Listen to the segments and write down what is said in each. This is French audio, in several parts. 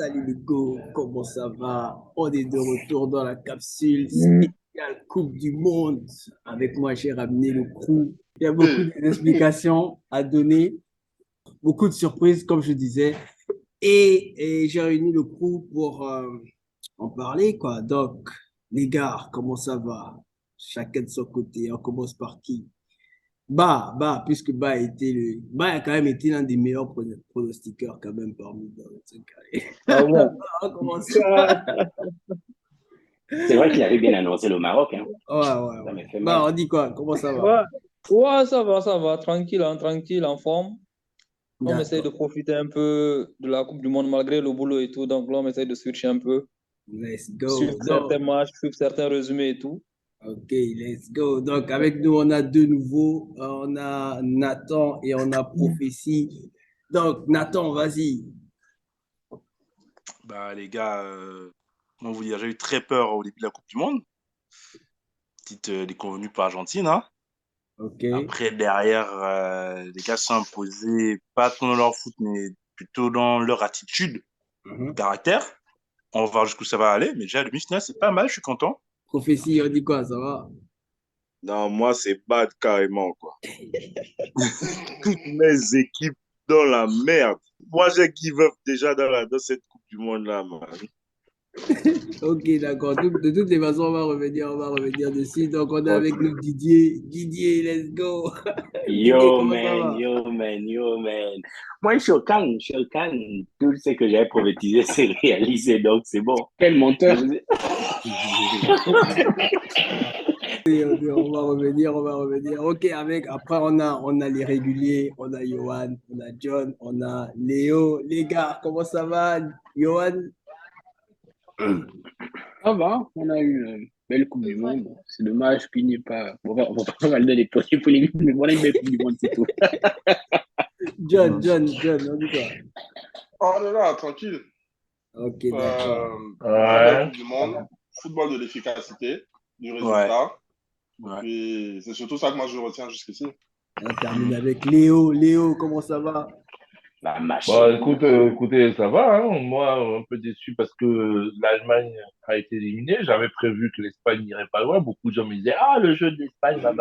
Salut Hugo, comment ça va? On est de retour dans la capsule Mm. spéciale Coupe du Monde. Avec moi, j'ai ramené le crew. Il y a beaucoup Et, d'explications à donner, beaucoup de surprises, comme je disais. Et j'ai réuni le crew pour en parler, quoi. Donc, les gars, comment ça va? Chacun de son côté. On commence par qui? Puisque Bah a quand même été l'un des meilleurs pronostiqueurs quand même parmi dans le truc. Allez. Ah bon? On commence. C'est vrai qu'il avait bien annoncé le Maroc, hein. Ouais, ouais, Ça ouais. m'a fait Bah, mal. on dit quoi? Comment ça va? ouais, ouais, ça va, tranquille, tranquille, en forme. On essaye de D'accord. profiter un peu de la Coupe du Monde malgré le boulot et tout. Donc là, on essaye de switcher un peu, Let's go. suivre certains Donc, matchs, suivre certains résumés et tout. ok, let's go. Donc, avec nous, on a deux nouveaux. On a Nathan et on a Prophétie. Donc, Nathan, vas-y. Bah, les gars, comment vous dire, j'ai eu très peur au début de la Coupe du Monde. Petite déconvenue pour l'Argentine, hein. Ok. Après, derrière, les gars se sont imposés, pas tant dans leur foot, mais plutôt dans leur attitude, Mhm. caractère. On va voir jusqu'où ça va aller, mais déjà, le demi-finale, c'est pas mal, je suis content. Prophétie, on dit quoi? Ça va? Non, moi, c'est bad carrément, quoi. Toutes mes équipes dans la merde. Moi, j'ai give up déjà dans cette Coupe du Monde-là, man. Ok, d'accord. De toutes les façons, on va revenir dessus. Donc, on est avec Ok. nous Didier. Didier, let's go. Didier, Yo, comment ça man, va? yo, man, yo, man. Moi, je suis au calme, je suis au calme. Tout ce que j'avais prophétisé, c'est réalisé, donc c'est bon. Quel Je menteur. vous ai- On va revenir, on va revenir. Ok, après, on a les réguliers, on a Johan, on a John, on a Léo. Les gars, comment ça va? Johan? Ça va, on a eu une belle Coupe du Monde. C'est dommage qu'il n'y ait pas. On va pas valider les polémiques, mais voilà une belle Coupe du Monde, c'est tout. John, on dit quoi? Oh là là, tranquille. Ok, d'accord. Euh, Très belle Ouais. Coupe du Monde. Football de l'efficacité, du Ouais, résultat. Et ouais. puis, c'est surtout ça que moi je retiens jusqu'ici. On termine avec Léo. Léo, comment ça va? La Bah, machine. écoutez, ça va, hein. Moi, un peu déçu parce que l'Allemagne a été éliminée. J'avais prévu que l'Espagne n'irait pas loin. Beaucoup de gens me disaient, ah, le jeu de l'Espagne, bah.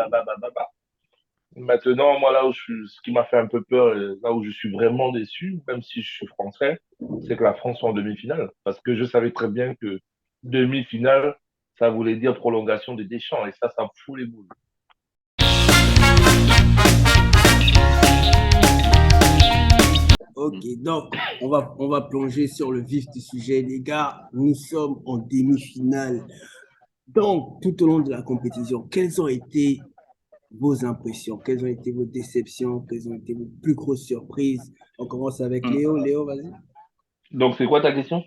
Maintenant, moi, ce qui m'a fait un peu peur, et là où je suis vraiment déçu, même si je suis français, c'est que la France soit en demi-finale. Parce que je savais très bien que demi-finale, ça voulait dire prolongation des Deschamps. Et ça me fout les boules. Ok, donc on va plonger sur le vif du sujet, les gars. Nous sommes en demi-finale. Donc, tout au long de la compétition, quelles ont été vos impressions? Quelles ont été vos déceptions? Quelles ont été vos plus grosses surprises? On commence avec Hmm. Léo. Léo, vas-y. Donc, c'est quoi ta question?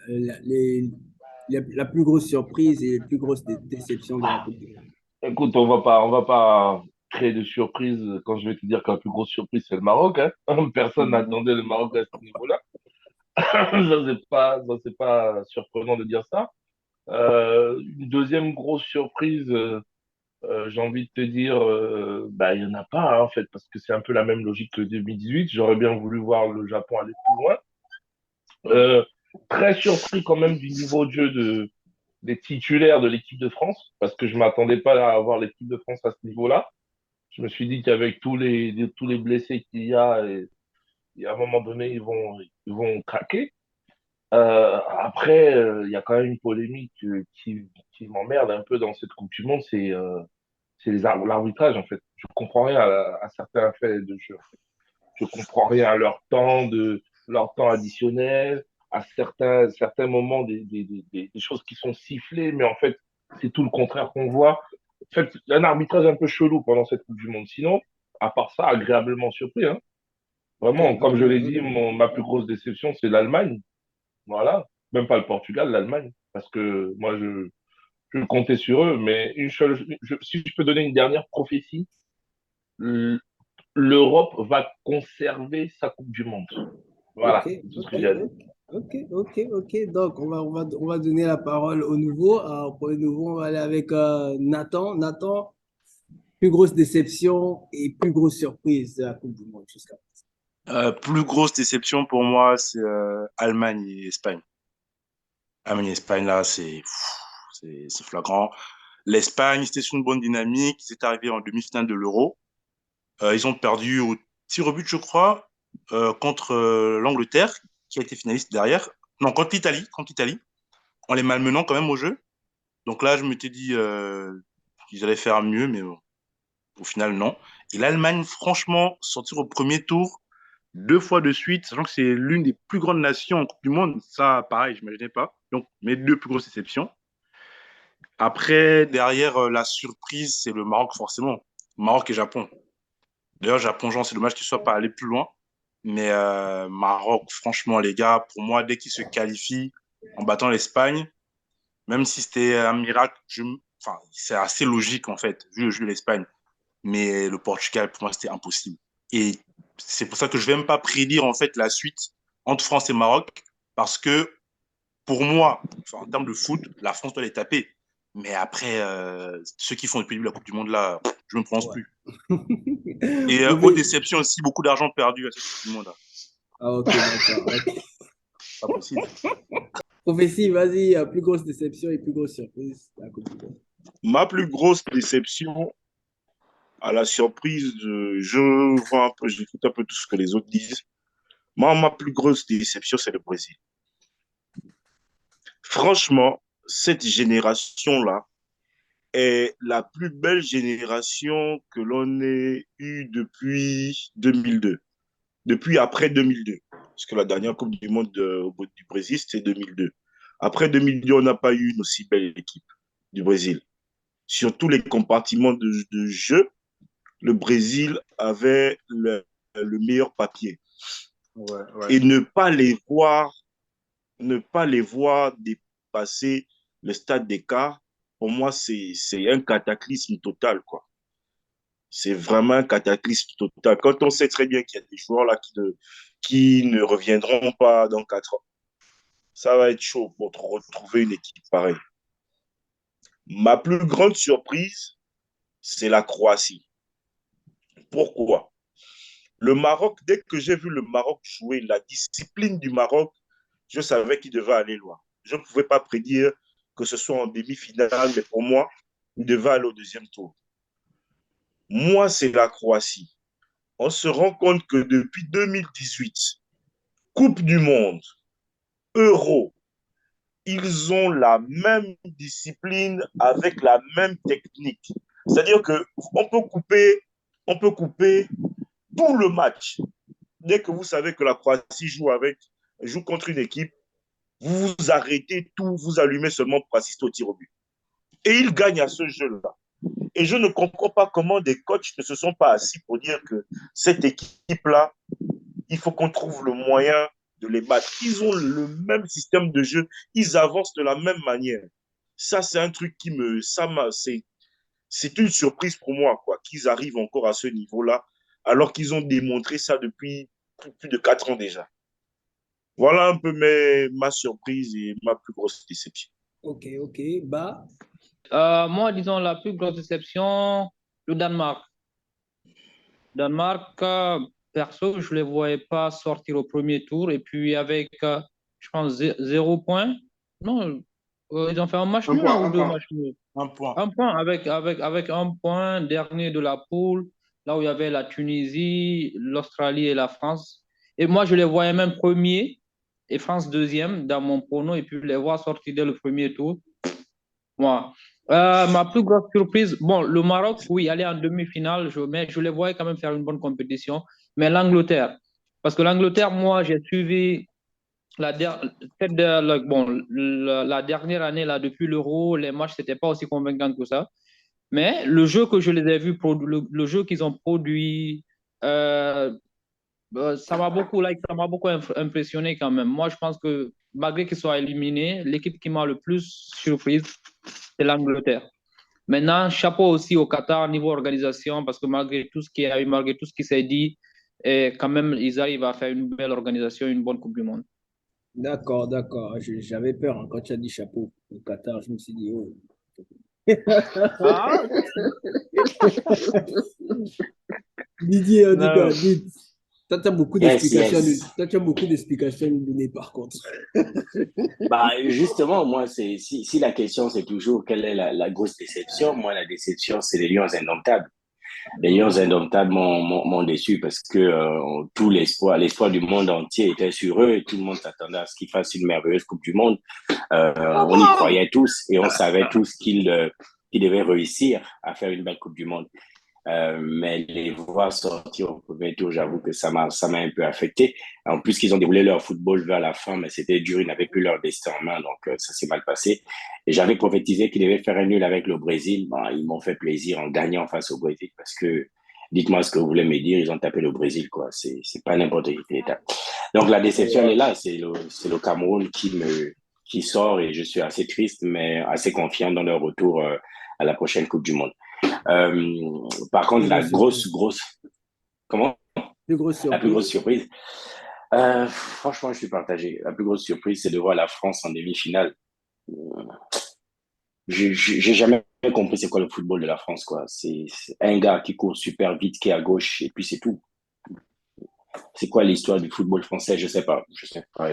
La plus grosse surprise et les plus grosses déceptions de la Coupe du Monde. Écoute, on va pas créer de surprise quand je vais te dire que la plus grosse surprise, c'est le Maroc, hein. Personne n'attendait le Maroc à ce niveau-là. Ça, c'est pas surprenant de dire ça. Une deuxième grosse surprise, j'ai envie de te dire, bah, il y en a pas, hein, en fait, parce que c'est un peu la même logique que 2018. J'aurais bien voulu voir le Japon aller plus loin. Hmm. Euh, Très surpris quand même du niveau de jeu des titulaires de l'équipe de France, parce que je m'attendais pas à avoir l'équipe de France à ce niveau-là. Je me suis dit qu'avec tous les blessés qu'il y a, et à un moment donné, ils vont craquer. Après, il y a quand même une polémique qui m'emmerde un peu dans cette Coupe du Monde, c'est l'arbitrage, en fait. Je comprends rien à certains faits de jeu. Je comprends rien à leur temps additionnel, à certains moments des choses qui sont sifflées, mais en fait, c'est tout le contraire qu'on voit. En fait, il y a un arbitrage un peu chelou pendant cette Coupe du Monde. Sinon, à part ça, agréablement surpris, hein. Vraiment, comme je l'ai dit, ma plus grosse déception, c'est l'Allemagne. Voilà. Même pas le Portugal, l'Allemagne. Parce que moi, je comptais sur eux. Mais si je peux donner une dernière prophétie, l'Europe va conserver sa Coupe du Monde. Ok, Voilà, c'est tout ce ok, que j'ai à dire. ok. Donc, on va donner la parole au nouveau. Alors, pour le nouveau, on va aller avec Nathan. Nathan, plus grosse déception et plus grosse surprise de la Coupe du Monde jusqu'à présent. Plus grosse déception pour moi, c'est Allemagne et Espagne. Allemagne et Espagne, là, c'est flagrant. L'Espagne, c'était sur une bonne dynamique. Ils étaient arrivés en demi-finale de l'Euro. Ils ont perdu au tir au but, je crois, contre l'Angleterre, qui a été finaliste derrière. Non, contre l'Italie, en les malmenant quand même au jeu. Donc là, je m'étais dit qu'ils allaient faire mieux, mais bon, au final, non. Et l'Allemagne, franchement, sortir au premier tour, 2 fois de suite, sachant que c'est l'une des plus grandes nations en Coupe du Monde, ça, pareil, je n'imaginais pas. Donc, mes 2 plus grosses déceptions. Après, derrière, la surprise, c'est le Maroc, forcément. Maroc et Japon. D'ailleurs, Japon-Jean, c'est dommage qu'ils ne soient pas allés plus loin. Mais Maroc, franchement, les gars, pour moi, dès qu'ils se qualifient en battant l'Espagne, même si c'était un miracle, enfin, c'est assez logique, en fait, vu le jeu de l'Espagne. Mais le Portugal, pour moi, c'était impossible. Et c'est pour ça que je ne vais même pas prédire, en fait, la suite entre France et Maroc. Parce que, pour moi, enfin, en termes de foot, la France doit les taper. Mais après, ceux qui font depuis le début de la Coupe du Monde, là, je ne me prononce Ouais. plus. Et aux Mauvais. déceptions aussi, beaucoup d'argent perdu à cette Coupe du Monde, là. Ah, ok, d'accord. Ok. Pas possible. Prophétie, vas-y, plus grosse déception et plus grosse surprise de la Coupe du Monde. Ma plus grosse déception, à la surprise, je vois un peu, j'écoute un peu tout ce que les autres disent. Moi, ma plus grosse déception, c'est le Brésil. Franchement, cette génération-là est la plus belle génération que l'on ait eue depuis 2002, depuis après 2002. Parce que la dernière Coupe du Monde du Brésil, c'était 2002. Après 2002, on n'a pas eu une aussi belle équipe du Brésil. Sur tous les compartiments de jeu, le Brésil avait le meilleur papier. Ouais, ouais. Et ne pas les voir dépasser le stade d'écart, pour moi, c'est un cataclysme total, quoi. C'est vraiment un cataclysme total. Quand on sait très bien qu'il y a des joueurs là qui ne reviendront pas dans 4 ans, ça va être chaud pour retrouver une équipe pareille. Ma plus grande surprise, c'est la Croatie. Pourquoi? Le Maroc, dès que j'ai vu le Maroc jouer, la discipline du Maroc, je savais qu'il devait aller loin. Je ne pouvais pas prédire que ce soit en demi-finale, mais pour moi, il devait aller au deuxième tour. Moi, c'est la Croatie. On se rend compte que depuis 2018, Coupe du Monde, Euro, ils ont la même discipline avec la même technique. C'est-à-dire on peut couper tout le match. Dès que vous savez que la Croatie joue contre une équipe, vous arrêtez tout, vous allumez seulement pour assister au tir au but. Et ils gagnent à ce jeu-là. Et je ne comprends pas comment des coachs ne se sont pas assis pour dire que cette équipe-là, il faut qu'on trouve le moyen de les battre. Ils ont le même système de jeu, ils avancent de la même manière. Ça, c'est un truc qui me... C'est une surprise pour moi, quoi, qu'ils arrivent encore à ce niveau-là, alors qu'ils ont démontré ça depuis plus de 4 ans déjà. Voilà un peu ma surprise et ma plus grosse déception. Ok, ok. Bah, Moi, disons, la plus grosse déception, le Danemark. Danemark, perso, je ne les voyais pas sortir au premier tour. Et puis, avec, je pense, 0 point. Non, ils ont fait un match Un nul, hein, point, ou un deux point. matchs nuls. Un point. Un point, avec un point, dernier de la poule, là où il y avait la Tunisie, l'Australie et la France. Et moi, je les voyais même premier et France deuxième dans mon prono. Et puis, les voir sortir dès le premier tour. Moi. Ma plus grosse surprise, bon, le Maroc, oui, aller en demi-finale, mais je les voyais quand même faire une bonne compétition. Mais l'Angleterre, parce que l'Angleterre, moi, j'ai suivi la dernière année, là, depuis l'Euro, les matchs, c'était pas aussi convaincant que ça. Mais le jeu que je les ai vus, le jeu qu'ils ont produit, euh, ça m'a beaucoup impressionné quand même. Moi, je pense que malgré qu'ils soient éliminés, l'équipe qui m'a le plus surprise, c'est l'Angleterre. Maintenant, chapeau aussi au Qatar niveau organisation, parce que malgré tout ce qu'il y a eu, malgré tout ce qui s'est dit, et quand même, ils arrivent à faire une belle organisation, une bonne Coupe du Monde. d'accord, d'accord. J'avais peur hein, quand tu as dit chapeau au Qatar. Je me suis dit, oh. Ah, Didier, en tout cas, non. dites. Toi, tu as beaucoup Yes, d'explications. yes. Toi, tu as beaucoup d'explications à nous donner, par contre. Bah, justement, moi, si la question, c'est toujours quelle est la grosse déception, moi, la déception, c'est les Lions indomptables. Les Lions indomptables m'ont déçu parce que tout l'espoir du monde entier était sur eux et tout le monde s'attendait à ce qu'ils fassent une merveilleuse Coupe du Monde. On y croyait tous et on savait tous qu'ils devaient réussir à faire une belle Coupe du Monde. Mais les voir sortir au premier tour, j'avoue que ça m'a un peu affecté. En plus qu'ils ont déroulé leur football vers la fin, mais c'était dur, ils n'avaient plus leur destin en main, donc ça s'est mal passé. Et j'avais prophétisé qu'ils devaient faire un nul avec le Brésil. Bon, ils m'ont fait plaisir en gagnant face au Brésil parce que, dites-moi ce que vous voulez me dire, ils ont tapé le Brésil, quoi. C'est pas n'importe quel état. Donc la déception, elle est là, c'est le Cameroun qui sort et je suis assez triste, mais assez confiant dans leur retour à la prochaine Coupe du Monde. Par contre, Plus la grosse surprise. comment? Plus grosse La plus grosse surprise. surprise. Franchement, je suis partagé. La plus grosse surprise, c'est de voir la France en demi-finale. J'ai jamais compris c'est quoi le football de la France, quoi. C'est un gars qui court super vite, qui est à gauche, et puis c'est tout. C'est quoi l'histoire du football français? Je sais pas. Je sais pas.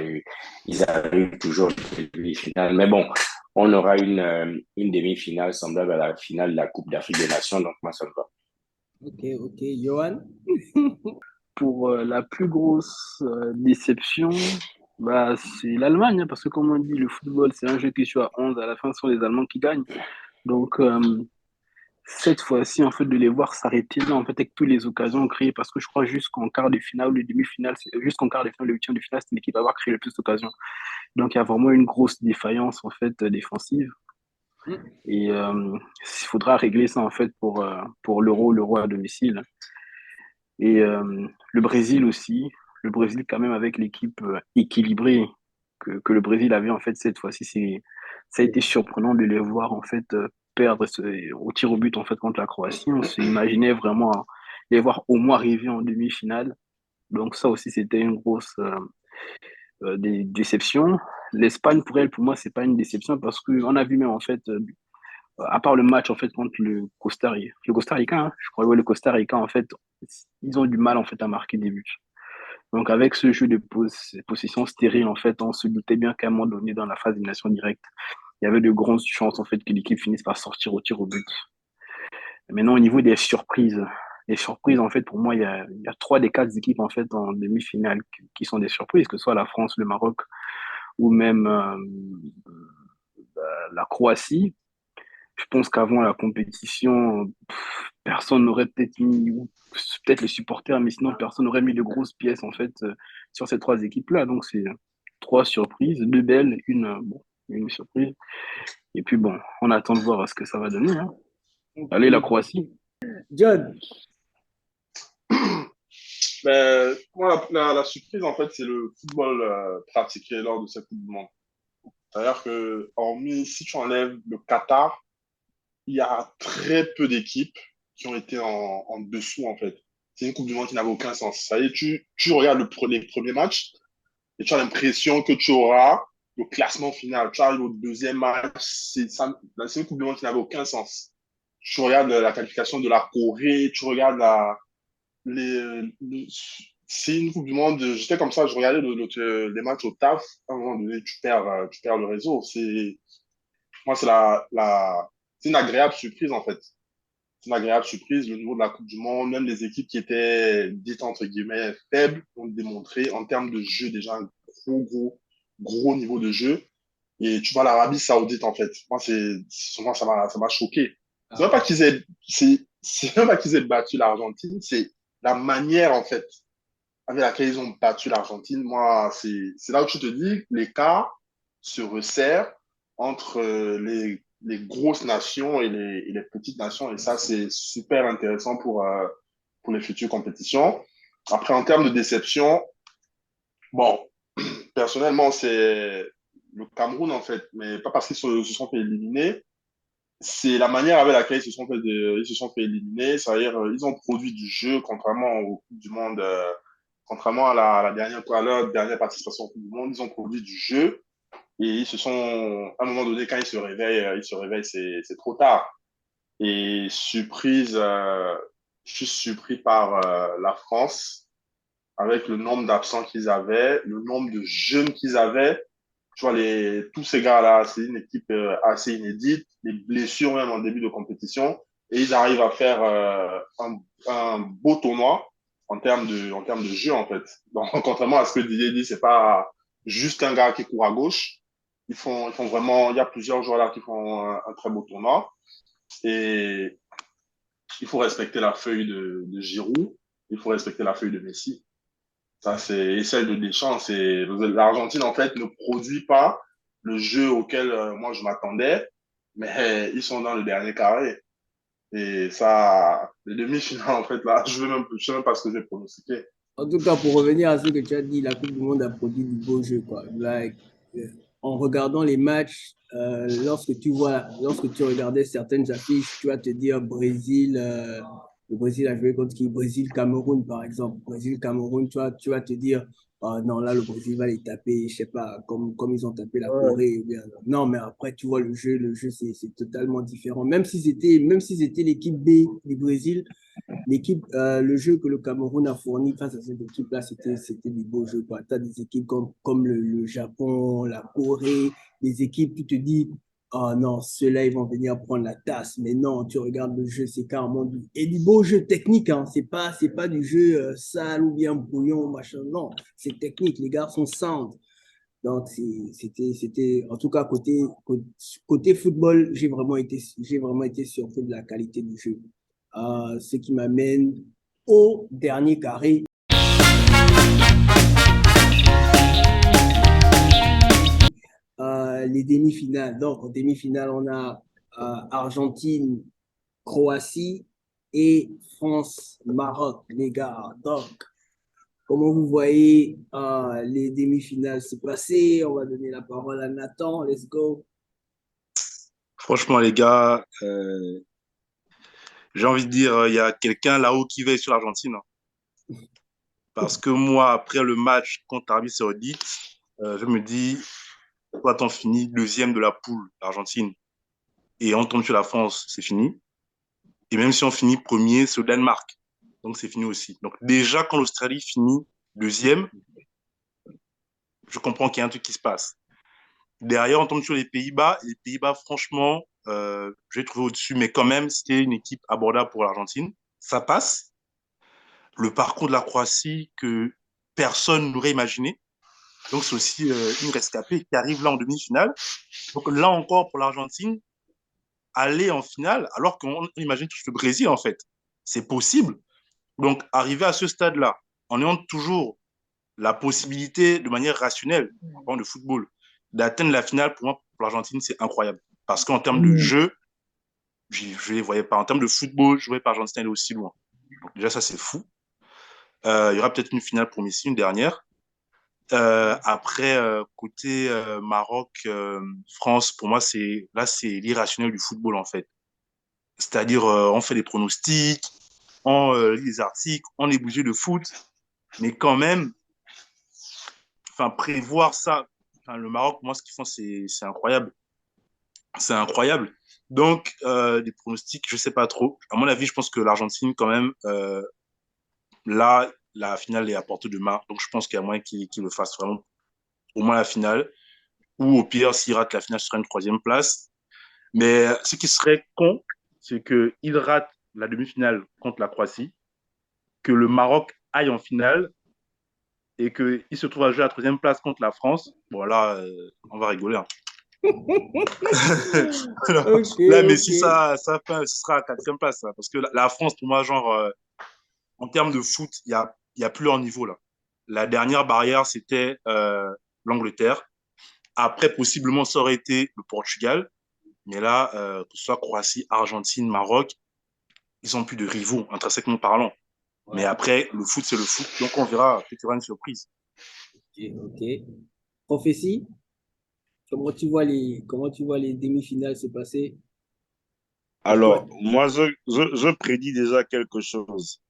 Ils arrivent toujours à une demi-finale. Mais bon, on aura une demi-finale semblable à la finale de la Coupe d'Afrique des Nations, donc moi, ça me va. Ok, ok. Johan? Pour la plus grosse déception, bah, c'est l'Allemagne, hein, parce que comme on dit, le football, c'est un jeu qui joue à 11, à la fin, ce sont les Allemands qui gagnent. Donc, cette fois-ci, en fait, de les voir s'arrêter là, en fait, avec toutes les occasions créées, parce que je crois jusqu'en quart de finale ou de demi-finale, jusqu'en quart de finale, le huitième de finale, c'est l'équipe à avoir créé le plus d'occasions. Donc, il y a vraiment une grosse défaillance, en fait, défensive. Et il faudra régler ça, en fait, pour l'Euro à domicile. Et le Brésil aussi, le Brésil quand même avec l'équipe équilibrée que le Brésil avait en fait cette fois-ci, ça a été surprenant de les voir en fait perdre au tir au but en fait contre la Croatie. On s'imaginait vraiment les voir au moins arriver en demi-finale. Donc ça aussi c'était une grosse déception. L'Espagne pour elle, pour moi, c'est pas une déception parce qu'on a vu même en fait à part le match en fait contre le Costa Rica, hein, je crois ouais, le Costa Rica en fait, ils ont du mal en fait à marquer des buts. Donc avec ce jeu de possession stérile en fait, on se doutait bien qu'à un moment donné dans la phase d'élimination directe, il y avait de grandes chances en fait que l'équipe finisse par sortir au tir au but. Et maintenant au niveau des surprises, les surprises en fait pour moi il y a 3 des 4 équipes en fait en demi-finale qui sont des surprises, que ce soit la France, le Maroc ou même la Croatie. Je pense qu'avant la compétition, personne n'aurait peut-être mis, ou peut-être les supporters, mais sinon personne n'aurait mis de grosses pièces en fait sur ces 3 équipes-là. Donc c'est 3 surprises, 2 belles, bon, une surprise. Et puis bon, on attend de voir ce que ça va donner, hein. Allez, la Croatie. John? Mais moi, la surprise, en fait, c'est le football pratiqué lors de cette Coupe du Monde. C'est-à-dire que, hormis, si tu enlèves le Qatar, il y a très peu d'équipes qui ont été en dessous, en fait. C'est une Coupe du Monde qui n'avait aucun sens. Ça y est, tu regardes les premiers matchs et tu as l'impression que tu auras le classement final. Tu arrives au deuxième match, c'est une Coupe du Monde qui n'avait aucun sens. Tu regardes la qualification de la Corée, tu regardes c'est une Coupe du Monde. J'étais comme ça, je regardais les matchs au taf. À un moment donné, tu perds le réseau. Moi, c'est une agréable surprise, en fait. C'est une agréable surprise. Le niveau de la Coupe du Monde, même les équipes qui étaient dites, entre guillemets, faibles, ont démontré en termes de jeu déjà un gros niveau de jeu. Et tu vois l'Arabie Saoudite, en fait. Moi, ça m'a choqué. C'est même pas qu'ils aient, c'est même pas qu'ils aient battu l'Argentine, c'est la manière, en fait, avec laquelle ils ont battu l'Argentine. Moi, c'est là où tu te dis, l'écart se resserre entre les grosses nations et les petites nations. Et ça, c'est super intéressant pour les futures compétitions. Après, en termes de déception, bon, personnellement, c'est le Cameroun, en fait, mais pas parce qu'ils se sont fait éliminer. C'est la manière avec laquelle ils se sont fait éliminer. C'est-à-dire, ils ont produit du jeu, contrairement au Coupe du Monde, contrairement à à leur dernière participation au Coupe du Monde, ils ont produit du jeu. Et à un moment donné, quand ils se réveillent, c'est trop tard. Et surprise, je suis surpris par la France avec le nombre d'absents qu'ils avaient, le nombre de jeunes qu'ils avaient. Tu vois, tous ces gars-là, c'est une équipe assez inédite, des blessures même en début de compétition, et ils arrivent à faire un beau tournoi en termes de jeu, en fait. Donc, contrairement à ce que Didier dit, c'est pas juste un gars qui court à gauche. Ils font vraiment, il y a plusieurs joueurs là qui font un très beau tournoi. Et il faut respecter la feuille de Giroud, il faut respecter la feuille de Messi. Ça, c'est, et celle de Deschamps, c'est, l'Argentine, en fait, ne produit pas le jeu auquel moi je m'attendais, mais ils sont dans le dernier carré. Et ça, les demi-finales, en fait, là, je sais même pas ce que je vais pronostiquer. En tout cas, pour revenir à ce que tu as dit, la Coupe du Monde a produit du beau jeu, quoi. Like, en regardant les matchs, lorsque tu regardais certaines affiches, tu vas te dire Brésil, le Brésil a joué contre qui? Brésil-Cameroun, par exemple. Brésil-Cameroun, tu vas te dire, ah non, là, le Brésil va les taper, je sais pas, comme ils ont tapé la Ouais. Corée. Ou bien. Non, mais après, tu vois, le jeu, c'est totalement différent. Même si c'était l'équipe B du Brésil, le jeu que le Cameroun a fourni face à cette équipe-là, c'était du beau jeu. Tu as des équipes comme le Japon, la Corée, des équipes, tu te dis, oh non, ceux-là, ils vont venir prendre la tasse. Mais non, tu regardes le jeu, c'est carrément et du beau jeu technique. Hein. C'est pas du jeu sale ou bien brouillon, machin. Non, c'est technique. Les gars sont sound. Donc, en tout cas, côté football, j'ai vraiment été surpris de la qualité du jeu. Ce qui m'amène au dernier carré. Les demi-finales. Donc, en demi-finale, on a Argentine, Croatie et France-Maroc, les gars. Donc, comment vous voyez les demi-finales se passer? On va donner la parole à Nathan. Let's go. Franchement, les gars, j'ai envie de dire, il y a quelqu'un là-haut qui veille sur l'Argentine, hein. Parce que moi, après le match contre l'Arabie Saoudite, je me dis, toi, t'en finis deuxième de la poule, l'Argentine, et on tombe sur la France, c'est fini. Et même si on finit premier, c'est au Danemark. Donc, c'est fini aussi. Donc, déjà, quand l'Australie finit deuxième, je comprends qu'il y a un truc qui se passe. Derrière, on tombe sur les Pays-Bas. Les Pays-Bas, franchement, j'ai trouvé au-dessus, mais quand même, c'était une équipe abordable pour l'Argentine. Ça passe. Le parcours de la Croatie que personne n'aurait imaginé. Donc, c'est aussi une rescapée qui arrive là en demi-finale. Donc, là encore, pour l'Argentine, aller en finale, alors qu'on imagine tous le Brésil, en fait. C'est possible. Donc, arriver à ce stade-là, en ayant toujours la possibilité, de manière rationnelle, en parlant de football, d'atteindre la finale, pour moi, pour l'Argentine, c'est incroyable. Parce qu'en termes de jeu, je ne les voyais pas. En termes de football, je ne voyais pas l'Argentine aller aussi loin. Donc, déjà, ça, c'est fou. Il y aura peut-être une finale pour Messi, une dernière. Après, côté Maroc, France, pour moi, c'est l'irrationnel du football, en fait. C'est-à-dire, on fait des pronostics, on lit des articles, on est bougé de foot, mais quand même, enfin, prévoir ça, enfin, le Maroc, moi, ce qu'ils font, c'est incroyable. C'est incroyable. Donc, des pronostics, je ne sais pas trop. À mon avis, je pense que l'Argentine, quand même, là, la finale est à portée de main. Donc, je pense qu'il y a moyen qu'il le fasse vraiment au moins la finale. Ou au pire, s'il rate la finale, ce sera une troisième place. Mais ce qui serait con, c'est qu'il rate la demi-finale contre la Croatie, que le Maroc aille en finale et qu'il se trouve à jouer à la troisième place contre la France. Bon, là, on va rigoler, hein. Ok, Là, mais ok. si ça fait, ce sera à quatrième place, là, parce que la France, pour moi, genre, en termes de foot, y a plus leur niveau, là. La dernière barrière, c'était l'Angleterre. Après, possiblement, ça aurait été le Portugal. Mais là, que ce soit Croatie, Argentine, Maroc, ils n'ont plus de rivaux, intrinsèquement parlant. Ouais. Mais après, le foot, c'est le foot. Donc, on verra. Peut-être qu'il y aura une surprise. Ok, ok. Prophétie, comment tu vois les demi-finales se passer pour toi? Alors, moi, je prédis déjà quelque chose.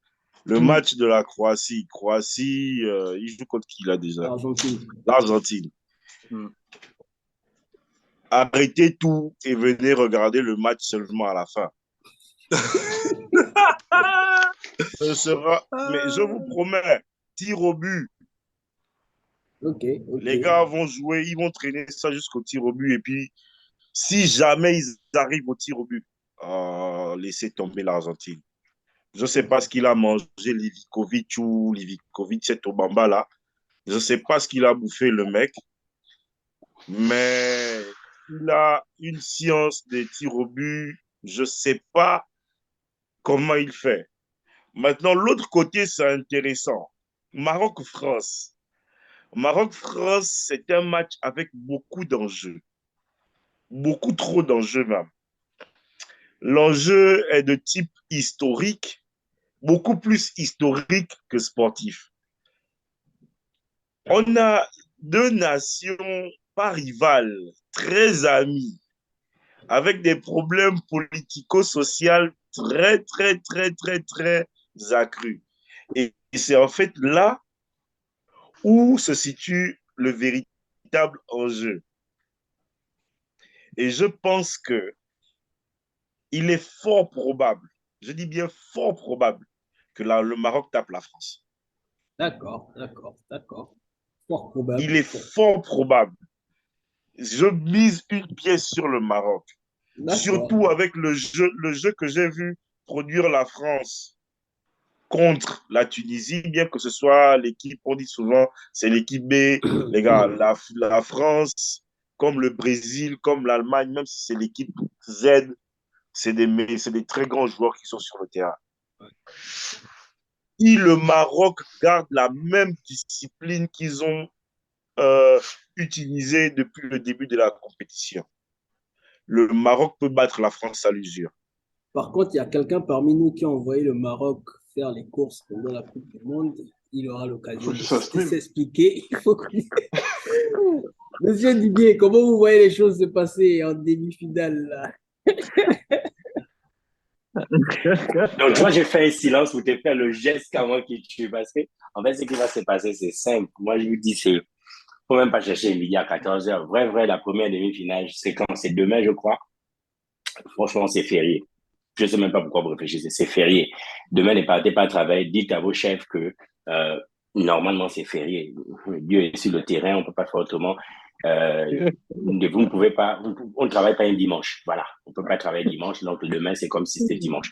Le Hmm. match de la Croatie. Croatie, il joue contre qui là déjà? Argentine. L'Argentine. Arrêtez tout et venez regarder le match seulement à la fin. Ce sera, mais je vous promets, tir au but. Ok, ok. Les gars vont jouer, ils vont traîner ça jusqu'au tir au but. Et puis, si jamais ils arrivent au tir au but, laissez tomber l'Argentine. Je ne sais pas ce qu'il a mangé, Livakovic, cet Obamba là. Je ne sais pas ce qu'il a bouffé, le mec. Mais il a une science des tirs au but. Je ne sais pas comment il fait. Maintenant, l'autre côté, c'est intéressant. Maroc-France. Maroc-France, c'est un match avec beaucoup d'enjeux. Beaucoup trop d'enjeux même. L'enjeu est de type historique, beaucoup plus historique que sportif. On a deux nations pas rivales, très amies, avec des problèmes politico-sociaux très, très, très, très, très accrus. Et c'est en fait là où se situe le véritable enjeu. Et je pense que il est fort probable, je dis bien fort probable, que le Maroc tape la France. D'accord, d'accord, d'accord. Fort probable. Il est fort probable. Je mise une pièce sur le Maroc. Surtout avec le jeu que j'ai vu produire la France contre la Tunisie, bien que ce soit l'équipe, on dit souvent, c'est l'équipe B, les gars, la France, comme le Brésil, comme l'Allemagne, même si c'est l'équipe Z, c'est des très grands joueurs qui sont sur le terrain. Si le Maroc garde la même discipline qu'ils ont utilisée depuis le début de la compétition, le Maroc peut battre la France à l'usure. Par contre, il y a quelqu'un parmi nous qui a envoyé le Maroc faire les courses pendant la Coupe du Monde. Il aura l'occasion de s'expliquer. Il faut Monsieur Didier, comment vous voyez les choses se passer en demi-finale là? Donc, toi, j'ai fait un silence pour te faire le geste qu'avant que tu parce que, en fait, ce qui va se passer, c'est simple. Moi, je vous dis, faut même pas chercher midi à 14h. Vrai, la première demi-finale, c'est quand? C'est demain, je crois. Franchement, c'est férié. Je sais même pas pourquoi vous réfléchissez. C'est férié. Demain, ne partez pas travailler. Dites à vos chefs que normalement, c'est férié. Dieu est sur le terrain, on peut pas faire autrement. Vous ne pouvez pas, on ne travaille pas un dimanche. Voilà, on peut pas travailler dimanche. Donc, demain, c'est comme si c'était dimanche.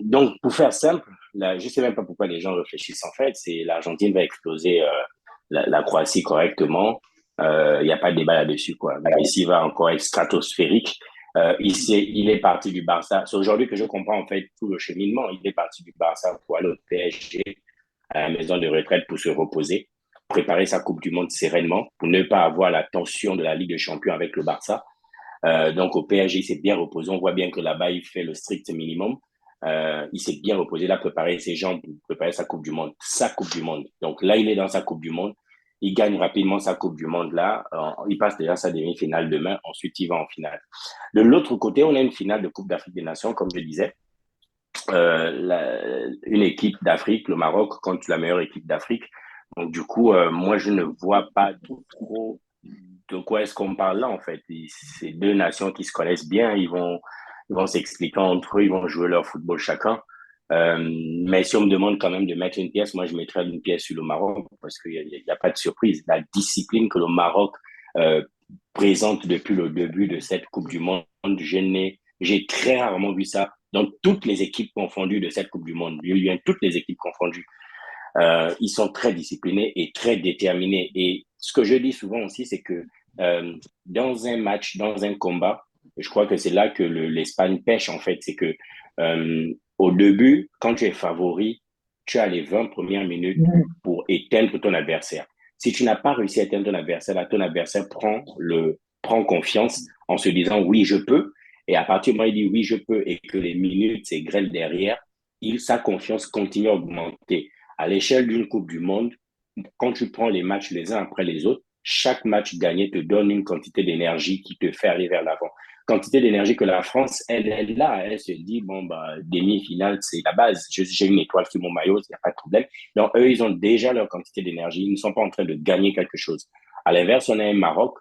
Donc, pour faire simple, là, je sais même pas pourquoi les gens réfléchissent en fait. C'est l'Argentine va exploser la Croatie correctement. Il n'y a pas de débat là-dessus, quoi. Messi va encore être stratosphérique. Il est parti du Barça. C'est aujourd'hui que je comprends en fait tout le cheminement. Il est parti du Barça pour aller au PSG, à la maison de retraite pour se reposer, préparer sa Coupe du Monde sereinement, pour ne pas avoir la tension de la Ligue des Champions avec le Barça. Donc au PSG, il s'est bien reposé. On voit bien que là-bas, il fait le strict minimum. Il s'est bien reposé, il a préparé ses jambes pour préparer sa Coupe du Monde. Sa Coupe du Monde. Donc là, il est dans sa Coupe du Monde. Il gagne rapidement sa Coupe du Monde là. Il passe déjà sa demi-finale demain. Ensuite, il va en finale. De l'autre côté, on a une finale de Coupe d'Afrique des Nations, comme je disais. Une équipe d'Afrique, le Maroc, contre la meilleure équipe d'Afrique. Donc du coup, moi, je ne vois pas trop de quoi est-ce qu'on parle là, en fait. C'est deux nations qui se connaissent bien. Ils vont s'expliquer entre eux. Ils vont jouer leur football chacun. Mais si on me demande quand même de mettre une pièce, moi je mettrais une pièce sur le Maroc parce qu'il n'y a pas de surprise. La discipline que le Maroc présente depuis le début de cette Coupe du Monde, j'ai très rarement vu ça dans toutes les équipes confondues de cette Coupe du Monde. Il y a toutes les équipes confondues. Ils sont très disciplinés et très déterminés. Et ce que je dis souvent aussi, c'est que dans un match, dans un combat, je crois que c'est là que l'Espagne pêche en fait. C'est que au début, quand tu es favori, tu as les 20 premières minutes pour éteindre ton adversaire. Si tu n'as pas réussi à éteindre ton adversaire, là, ton adversaire prend confiance en se disant oui, je peux. Et à partir du moment où il dit oui, je peux et que les minutes s'égrènent derrière, sa confiance continue à augmenter. À l'échelle d'une Coupe du Monde, quand tu prends les matchs les uns après les autres, chaque match gagné te donne une quantité d'énergie qui te fait aller vers l'avant. Quantité d'énergie que la France, elle est là. Elle se dit, bon, bah, demi-finale, c'est la base. J'ai une étoile sur mon maillot, il n'y a pas de problème. Donc, eux, ils ont déjà leur quantité d'énergie. Ils ne sont pas en train de gagner quelque chose. À l'inverse, on a un Maroc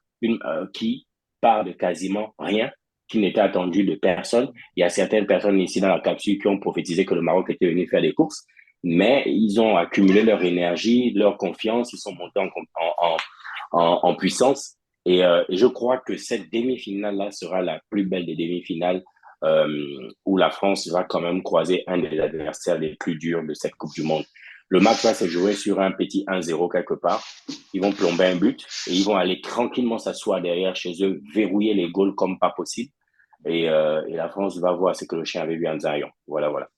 qui part de quasiment rien, qui n'était attendu de personne. Il y a certaines personnes ici dans la capsule qui ont prophétisé que le Maroc était venu faire des courses. mais ils ont accumulé leur énergie, leur confiance, ils sont montés en puissance. Et je crois que cette demi-finale-là sera la plus belle des demi-finales où la France va quand même croiser un des adversaires les plus durs de cette Coupe du Monde. Le match va se jouer sur un petit 1-0 quelque part. Ils vont plomber un but et ils vont aller tranquillement s'asseoir derrière chez eux, verrouiller les goals comme pas possible. Et la France va voir ce que le chien avait vu en Zion. Voilà, voilà.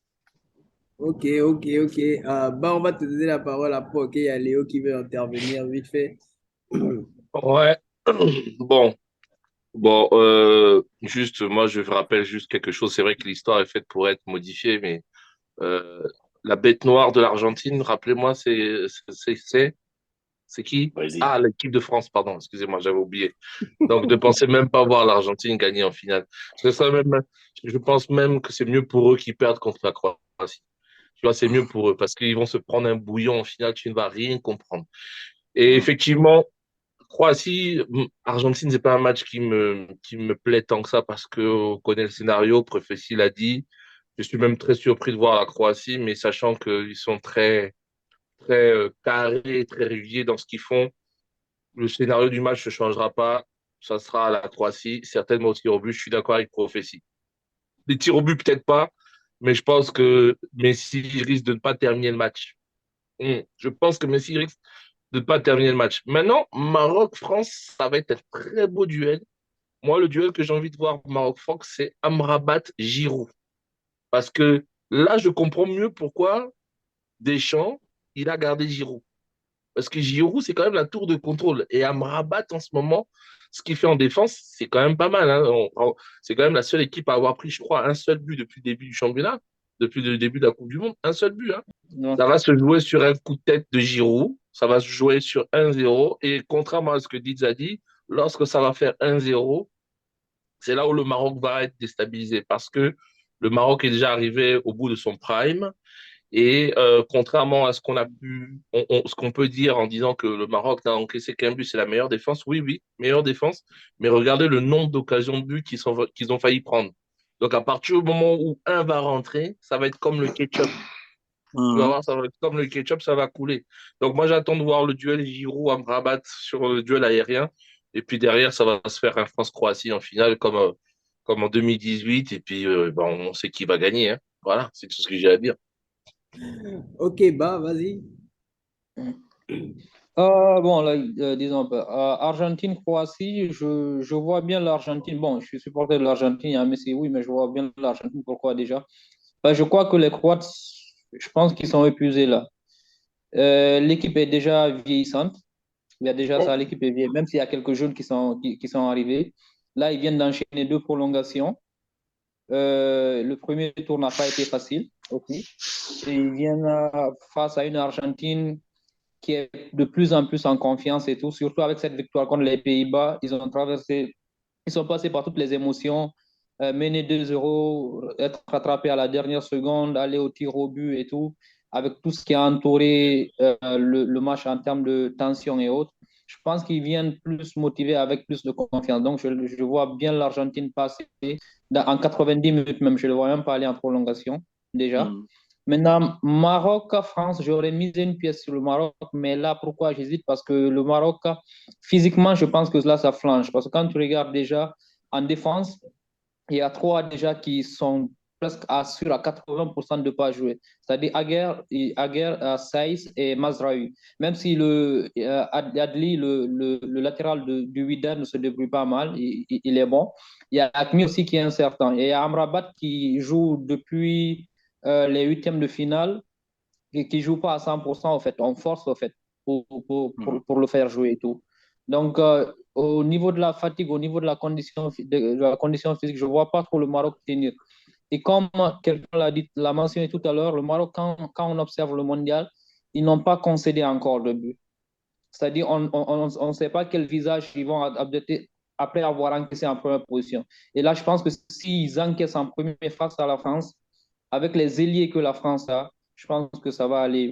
Ok, ok, ok. Bah, on va te donner la parole après. Ok, il y a Léo qui veut intervenir vite fait. Ouais. Bon, juste, moi, je rappelle juste quelque chose. C'est vrai que l'histoire est faite pour être modifiée, mais euh, la bête noire de l'Argentine, rappelez-moi, c'est qui? Brésil. Ah, l'équipe de France, pardon, excusez-moi, j'avais oublié. Donc, ne pensez même pas voir l'Argentine gagner en finale. Parce que ça, même, je pense même que c'est mieux pour eux qu'ils perdent contre la Croatie. Tu vois, c'est mieux pour eux parce qu'ils vont se prendre un bouillon en finale, tu ne vas rien comprendre. Et effectivement, Croatie, Argentine, c'est pas un match qui me plaît tant que ça parce que on connaît le scénario, Préféci l'a dit. Je suis même très surpris de voir la Croatie, mais sachant qu'ils sont très, très carrés, très réguliers dans ce qu'ils font, le scénario du match ne changera pas. Ça sera la Croatie, certainement au tir au but. Je suis d'accord avec Prophétie. Les tirs au but, peut-être pas, mais je pense que Messi risque de ne pas terminer le match. Je pense que Messi risque de ne pas terminer le match. Maintenant, Maroc-France, ça va être un très beau duel. Moi, le duel que j'ai envie de voir Maroc-France, c'est Amrabat-Giroud. Parce que là, je comprends mieux pourquoi Deschamps, il a gardé Giroud. Parce que Giroud, c'est quand même la tour de contrôle. Et Amrabat, en ce moment, ce qu'il fait en défense, c'est quand même pas mal, hein. C'est quand même la seule équipe à avoir pris, je crois, un seul but depuis le début du championnat, depuis le début de la Coupe du Monde. Un seul but, hein. Non. Ça va se jouer sur un coup de tête de Giroud. Ça va se jouer sur 1-0. Et contrairement à ce que Diz a dit, lorsque ça va faire 1-0, c'est là où le Maroc va être déstabilisé. Parce que le Maroc est déjà arrivé au bout de son prime. Et contrairement à ce qu'on a pu, ce qu'on peut dire en disant que le Maroc n'a encaissé qu'un but, c'est la meilleure défense. Oui, oui, meilleure défense. Mais regardez le nombre d'occasions de but qu'ils ont failli prendre. Donc à partir du moment où un va rentrer, ça va être comme le ketchup. Tu vas voir, ça va être comme le ketchup, ça va couler. Donc moi j'attends de voir le duel Giroud-Amrabat sur le duel aérien. Et puis derrière, ça va se faire un France-Croatie en finale comme en 2018. Et puis on sait qui va gagner, hein. Voilà, c'est tout ce que j'ai à dire. Ok, bah, vas-y. Bon, là, disons un peu. Argentine-Croatie, je vois bien l'Argentine. Bon, je suis supporter de l'Argentine, hein, Messi, oui, mais je vois bien l'Argentine. Pourquoi déjà? Je crois que les Croates, je pense qu'ils sont épuisés là. L'équipe est déjà vieillissante. Il y a déjà ça, l'équipe est vieille, même s'il y a quelques jeunes qui sont arrivés. Là, ils viennent d'enchaîner deux prolongations. Le premier tour n'a pas été facile aussi. Et ils viennent face à une Argentine qui est de plus en plus en confiance et tout, surtout avec cette victoire contre les Pays-Bas. Ils sont passés par toutes les émotions, mener 2-0, être rattrapé à la dernière seconde, aller au tir au but et tout, avec tout ce qui a entouré le match en termes de tension et autres. Je pense qu'ils viennent plus motivés avec plus de confiance. Donc, je vois bien l'Argentine passer en 90 minutes même. Je ne le vois même pas aller en prolongation déjà. Mm. Maintenant, Maroc-France, j'aurais mis une pièce sur le Maroc, mais là, pourquoi j'hésite? Parce que le Maroc, physiquement, je pense que là, ça flanche. Parce que quand tu regardes déjà en défense, il y a trois déjà qui sont presque assurés à 80% de ne pas jouer. C'est-à-dire Aguer, Saïs et Mazraoui. Même si Adli, le latéral du Wydad, ne se débrouille pas mal, il est bon. Il y a Hakimi aussi qui est incertain. Et il y a Amrabat qui joue depuis les huitièmes de finale qui ne joue pas à 100% en fait. On force en fait pour le faire jouer et tout. Donc, au niveau de la fatigue, au niveau de la condition physique, je ne vois pas trop le Maroc tenir. Et comme quelqu'un l'a mentionné tout à l'heure, le Maroc, quand on observe le mondial, ils n'ont pas concédé encore de but. C'est-à-dire, on ne sait pas quel visage ils vont adopter après avoir encaissé en première position. Et là, je pense que s'ils encaissent en premier face à la France, avec les ailiers que la France a, je pense que ça va aller.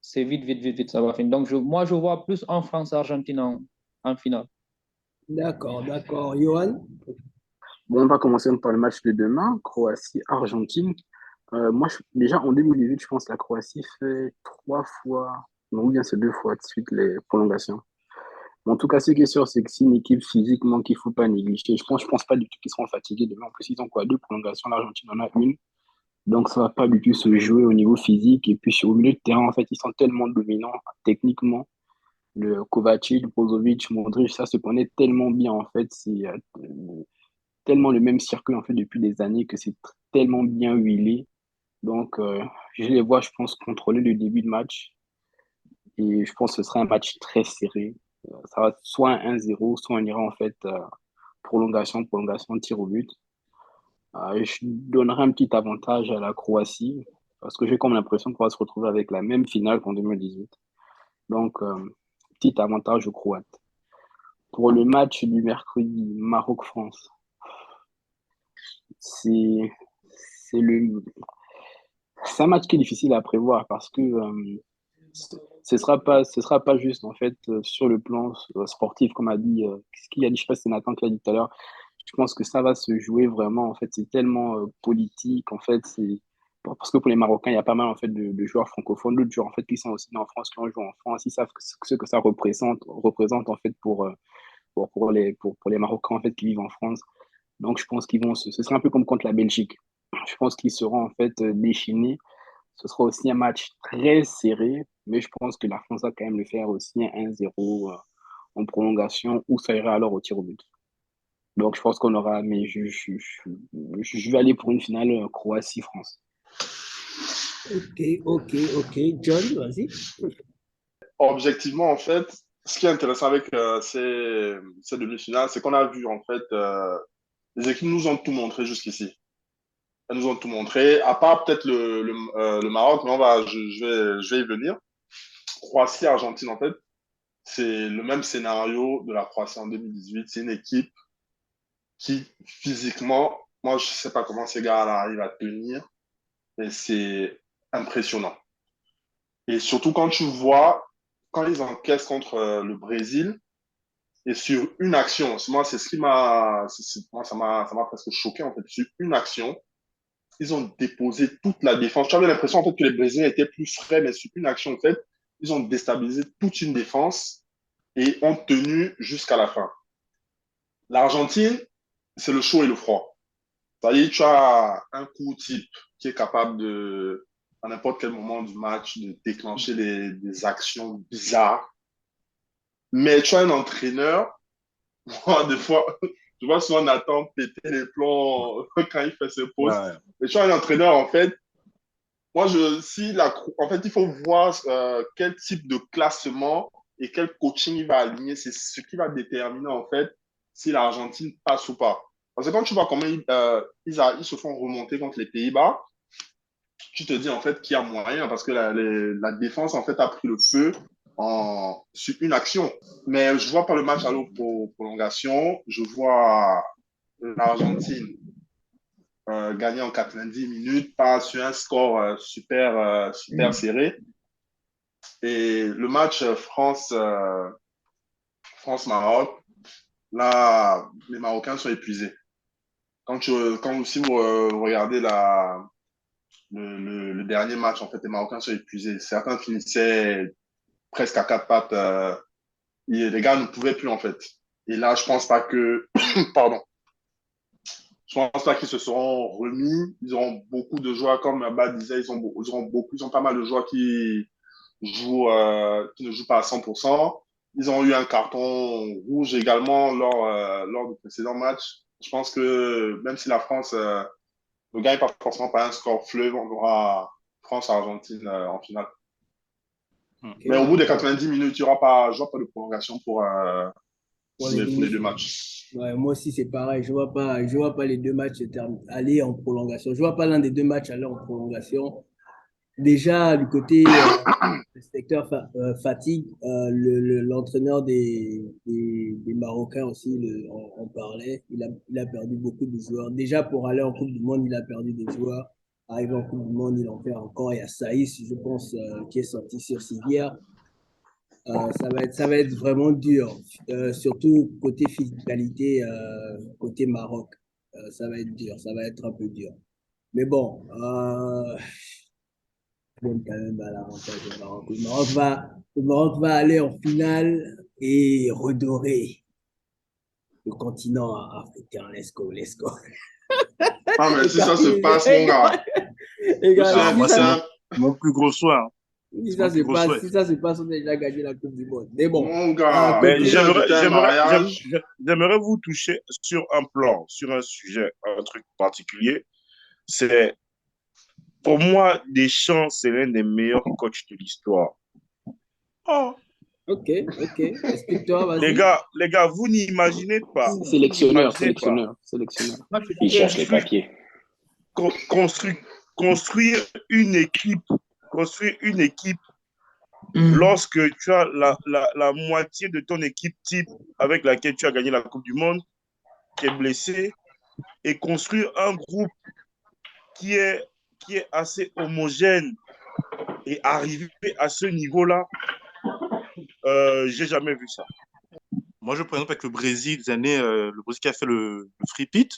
C'est vite, vite, vite, vite, ça va finir. Donc, moi, je vois plus en France-Argentine en finale. D'accord, d'accord. Johan? Bon, on va commencer par le match de demain, Croatie-Argentine. Moi, déjà en 2018, je pense que la Croatie fait 3 fois, non, ou bien c'est 2 fois de suite les prolongations. Mais en tout cas, ce qui est sûr, c'est que c'est une équipe physiquement qu'il ne faut pas négliger. Je pense pas du tout qu'ils seront fatigués demain. En plus, ils ont quoi? 2 prolongations. L'Argentine en a une. Donc, ça va pas du tout se jouer au niveau physique. Et puis, sur le milieu de terrain, en fait, ils sont tellement dominants techniquement. Le Kovacic, Brozovic, Modric, ça se connaît tellement bien, en fait. C'est tellement le même circuit, en fait, depuis des années que c'est tellement bien huilé. Donc, je les vois, je pense, contrôler le début de match. Et je pense que ce sera un match très serré. Ça va soit un 1-0, soit on ira en fait prolongation, tir au but. Je donnerai un petit avantage à la Croatie parce que j'ai comme l'impression qu'on va se retrouver avec la même finale qu'en 2018. Donc, petit avantage aux Croates. Pour le match du mercredi, Maroc-France, c'est c'est le c'est un match qui est difficile à prévoir parce que ce sera pas juste en fait sur le plan sportif comme a dit ce qu'il a dit, je sais pas si c'est Nathan qui l'a dit tout à l'heure. Je pense que ça va se jouer vraiment en fait, c'est tellement politique en fait, c'est parce que pour les Marocains, il y a pas mal en fait de joueurs francophones, d'autres joueurs en fait qui sont aussi nés en France, qui ont joué en France, ils savent ce que ça représente en fait pour les Marocains en fait qui vivent en France. Donc je pense qu'ils vont ce sera un peu comme contre la Belgique. Je pense qu'ils seront en fait déchaînés. Ce sera aussi un match très serré, mais je pense que la France va quand même le faire aussi un 1-0 en prolongation ou ça ira alors au tir au but. Donc je pense qu'on aura, mais je vais aller pour une finale Croatie-France. Ok, ok, ok. John, vas-y. Objectivement, en fait, ce qui est intéressant avec ces demi-finales, c'est qu'on a vu, en fait, les équipes nous ont tout montré jusqu'ici. Elles nous ont tout montré, à part peut-être le Maroc, mais je vais y venir. Croatie-Argentine, en fait, c'est le même scénario de la Croatie en 2018. C'est une équipe qui, physiquement, moi, je ne sais pas comment ces gars arrivent à tenir, mais c'est impressionnant. Et surtout quand tu vois, quand ils encaissent contre le Brésil, et sur une action, moi, c'est ce qui m'a, moi, ça m'a presque choqué, en fait. Sur une action, ils ont déposé toute la défense. Tu avais l'impression, en fait, que les Brésiliens étaient plus frais, mais sur une action, en fait, ils ont déstabilisé toute une défense et ont tenu jusqu'à la fin. L'Argentine, c'est le chaud et le froid. C'est-à-dire, tu as un coup type qui est capable de, à n'importe quel moment du match, de déclencher des actions bizarres. Mais tu as un entraîneur, moi, des fois, je vois souvent Nathan péter les plombs quand il fait ses postes. Ouais. Mais tu as un entraîneur, en fait, moi, en fait, il faut voir quel type de classement et quel coaching il va aligner. C'est ce qui va déterminer, en fait, si l'Argentine passe ou pas. Parce que quand tu vois comment ils se font remonter contre les Pays-Bas, tu te dis, en fait, qu'il y a moyen parce que la défense, en fait, a pris le feu sur une action. Mais je vois pas le match aller pour prolongation. Je vois l'Argentine gagner en 90 minutes, pas sur un score super serré. Et le match France-Maroc, là, les Marocains sont épuisés. Quand aussi vous regardez le dernier match, en fait, les Marocains sont épuisés. Certains finissaient presque à quatre pattes. Les gars ne pouvaient plus, en fait. Et là, je pense pas que... Pardon. Je pense pas qu'ils se seront remis. Ils auront beaucoup de joueurs, comme Abba disait, ils ont pas mal de joueurs qui ne jouent pas à 100%. Ils ont eu un carton rouge également lors du précédent match. Je pense que même si la France ne gagne pas forcément par un score fleuve, on aura France-Argentine en finale. Ok. Mais au bout des 90 minutes, il n'y aura pas, je vois pas de prolongation pour Pour les deux demi-finales. matchs. Ouais, moi aussi, c'est pareil. Je vois pas les deux matchs aller en prolongation. Je vois pas l'un des deux matchs aller en prolongation. Déjà, du côté secteur fatigue, l'entraîneur des Marocains aussi en parlait. Il a perdu beaucoup de joueurs. Déjà, pour aller en Coupe du Monde, il a perdu des joueurs. Arrivé en Coupe du Monde, il en perd encore. Il y a Saïs, je pense, qui est sorti sur civière. Ça va être vraiment dur, surtout côté physicalité, côté Maroc. Ça va être dur, ça va être un peu dur. Mais bon, je donne quand même à l'avantage au Maroc. Le Maroc va aller en finale et redorer le continent africain. Let's go, let's go. Ah, mais Les si ça gars, se passe, mon gars, les gars, c'est si Moi, c'est c'est ça, un... mon plus gros souhait, hein. si C'est ça mon se plus gros passe, souhait. si ça se passe, on a déjà gagné la Coupe du Monde. Mais bon, Mon gars, Mais vous côté, voulez inviter à un mariage? j'aimerais vous toucher sur un plan, sur un sujet, un truc particulier. C'est, pour moi, Deschamps, c'est l'un des meilleurs coachs de l'histoire. Oh, ok, ok. Explique-toi, les vas-y. gars, les gars, vous Sélectionneur, n'imaginez pas sélectionneur, sélectionneur. Moi, je suis Il d'accord. cherche les construire, papiers. construire, construire une équipe, construire une équipe Mm. lorsque tu as la moitié de ton équipe type avec laquelle tu as gagné la Coupe du Monde qui est blessée et construire un groupe qui est, qui est assez homogène et arriver à ce niveau-là, j'ai jamais vu ça. Moi, je prends exemple avec le Brésil, le Brésil qui a fait le free pit.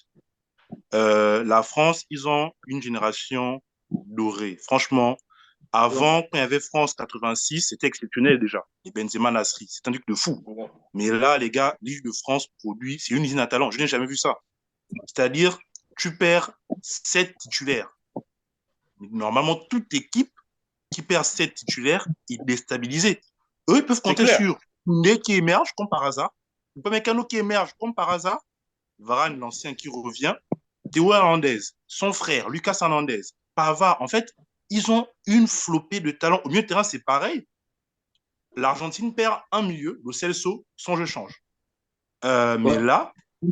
La France, ils ont une génération dorée. Franchement, avant, quand il y avait France 86, c'était exceptionnel déjà. Et Benzema Nasri, c'est un truc de fou. Mais là, les gars, l'île de France produit, c'est une usine à talent. Je n'ai jamais vu ça. C'est-à-dire, tu perds 7 titulaires. Normalement, toute équipe qui perd 7 titulaires est déstabilisée. Eux, ils peuvent compter sur Koundé qui émerge, comme par hasard. Upamecano qui émerge, comme par hasard. Varane, l'ancien qui revient. Théo Hernandez, son frère, Lucas Hernandez, Pavard. En fait, ils ont une flopée de talents. Au milieu de terrain, c'est pareil. L'Argentine perd un milieu, Lo Celso, son jeu change. Mais là, vous